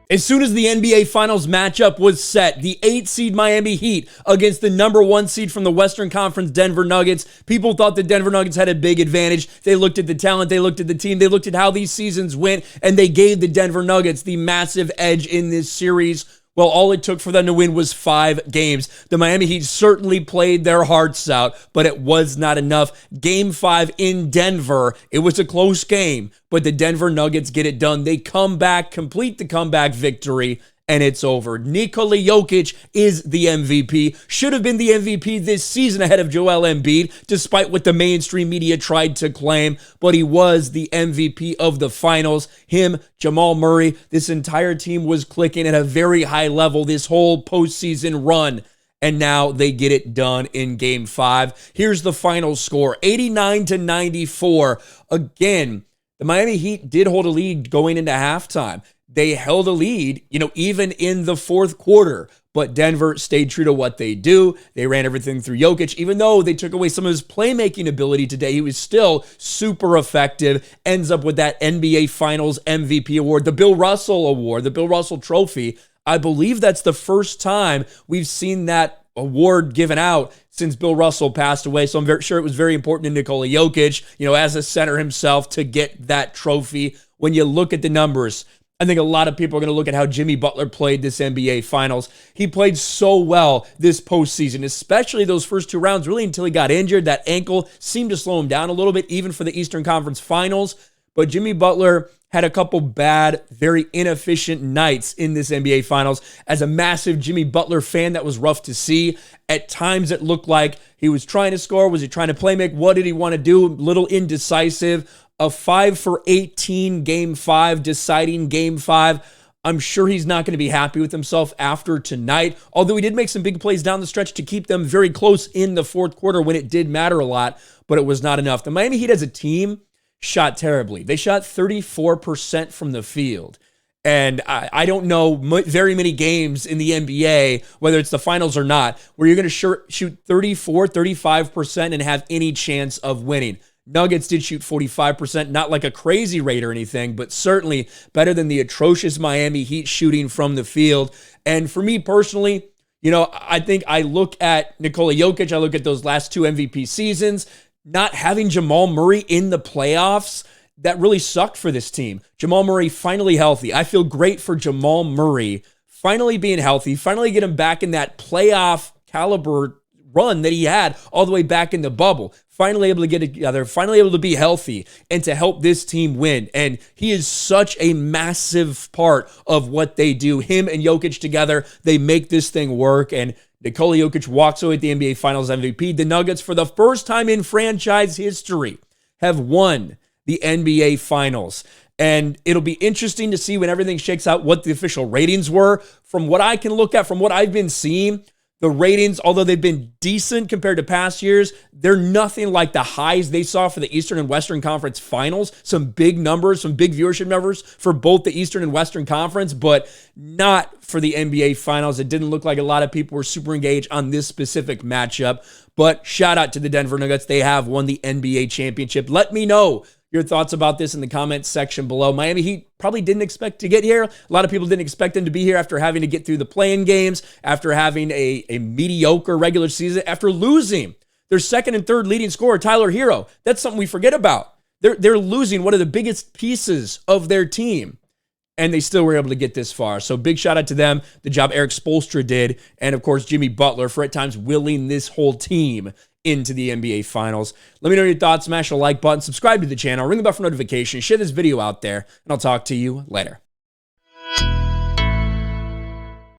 As soon as the NBA Finals matchup was set, the 8 seed Miami Heat against the number 1 seed from the Western Conference Denver Nuggets, people thought the Denver Nuggets had a big advantage. They looked at the talent, they looked at the team, they looked at how these seasons went, and they gave the Denver Nuggets the massive edge in this series. Well, all it took for them to win was 5 games. The Miami Heat certainly played their hearts out, but it was not enough. Game 5 in Denver, it was a close game, but the Denver Nuggets get it done. They come back, complete the comeback victory, and it's over. Nikola Jokic is the MVP. Should have been the MVP this season ahead of Joel Embiid, despite what the mainstream media tried to claim, but he was the MVP of the finals. Him, Jamal Murray, this entire team was clicking at a very high level this whole postseason run. And now they get it done in Game 5. Here's the final score, 89-94. Again, the Miami Heat did hold a lead going into halftime. They held a lead, even in the fourth quarter. But Denver stayed true to what they do. They ran everything through Jokic. Even though they took away some of his playmaking ability today, he was still super effective. Ends up with that NBA Finals MVP award, the Bill Russell Award, the Bill Russell Trophy. I believe that's the first time we've seen that award given out since Bill Russell passed away. So I'm very sure it was very important to Nikola Jokic, as a center himself, to get that trophy. When you look at the numbers, I think a lot of people are going to look at how Jimmy Butler played this NBA Finals. He played so well this postseason, especially those first 2 rounds, really until he got injured. That ankle seemed to slow him down a little bit, even for the Eastern Conference Finals. But Jimmy Butler had a couple bad, very inefficient nights in this NBA Finals. As a massive Jimmy Butler fan, that was rough to see. At times, it looked like he was trying to score. Was he trying to play make? What did he want to do? A little indecisive. A 5 for 18 Game 5, deciding Game 5. I'm sure he's not going to be happy with himself after tonight, although he did make some big plays down the stretch to keep them very close in the fourth quarter when it did matter a lot, but it was not enough. The Miami Heat as a team shot terribly. They shot 34% from the field. And I don't know very many games in the NBA, whether it's the finals or not, where you're going to shoot 34, 35% and have any chance of winning. Nuggets did shoot 45%, not like a crazy rate or anything, but certainly better than the atrocious Miami Heat shooting from the field. And for me personally, I think I look at Nikola Jokic, I look at those last 2 MVP seasons, not having Jamal Murray in the playoffs, that really sucked for this team. Jamal Murray finally healthy. I feel great for Jamal Murray finally being healthy, finally get him back in that playoff caliber run that he had all the way back in the bubble. Finally able to get it together, finally able to be healthy and to help this team win. And he is such a massive part of what they do. Him and Jokic together, they make this thing work. And Nikola Jokic walks away with the NBA Finals MVP. The Nuggets, for the first time in franchise history, have won the NBA Finals. And it'll be interesting to see when everything shakes out what the official ratings were. From what I can look at, from what I've been seeing, the ratings, although they've been decent compared to past years, they're nothing like the highs they saw for the Eastern and Western Conference Finals. Some big numbers, some big viewership numbers for both the Eastern and Western Conference, but not for the NBA Finals. It didn't look like a lot of people were super engaged on this specific matchup. But shout out to the Denver Nuggets. They have won the NBA championship. Let me know your thoughts about this in the comments section below. Miami Heat probably didn't expect to get here. A lot of people didn't expect them to be here after having to get through the play-in games, after having a mediocre regular season, after losing their second and third leading scorer, Tyler Hero. That's something we forget about. They're losing one of the biggest pieces of their team, and they still were able to get this far. So big shout out to them, the job Eric Spoelstra did, and of course Jimmy Butler for at times willing this whole team into the NBA Finals. Let me know your thoughts. Smash the like button, subscribe to the channel, ring the bell for notifications, share this video out there, and I'll talk to you later.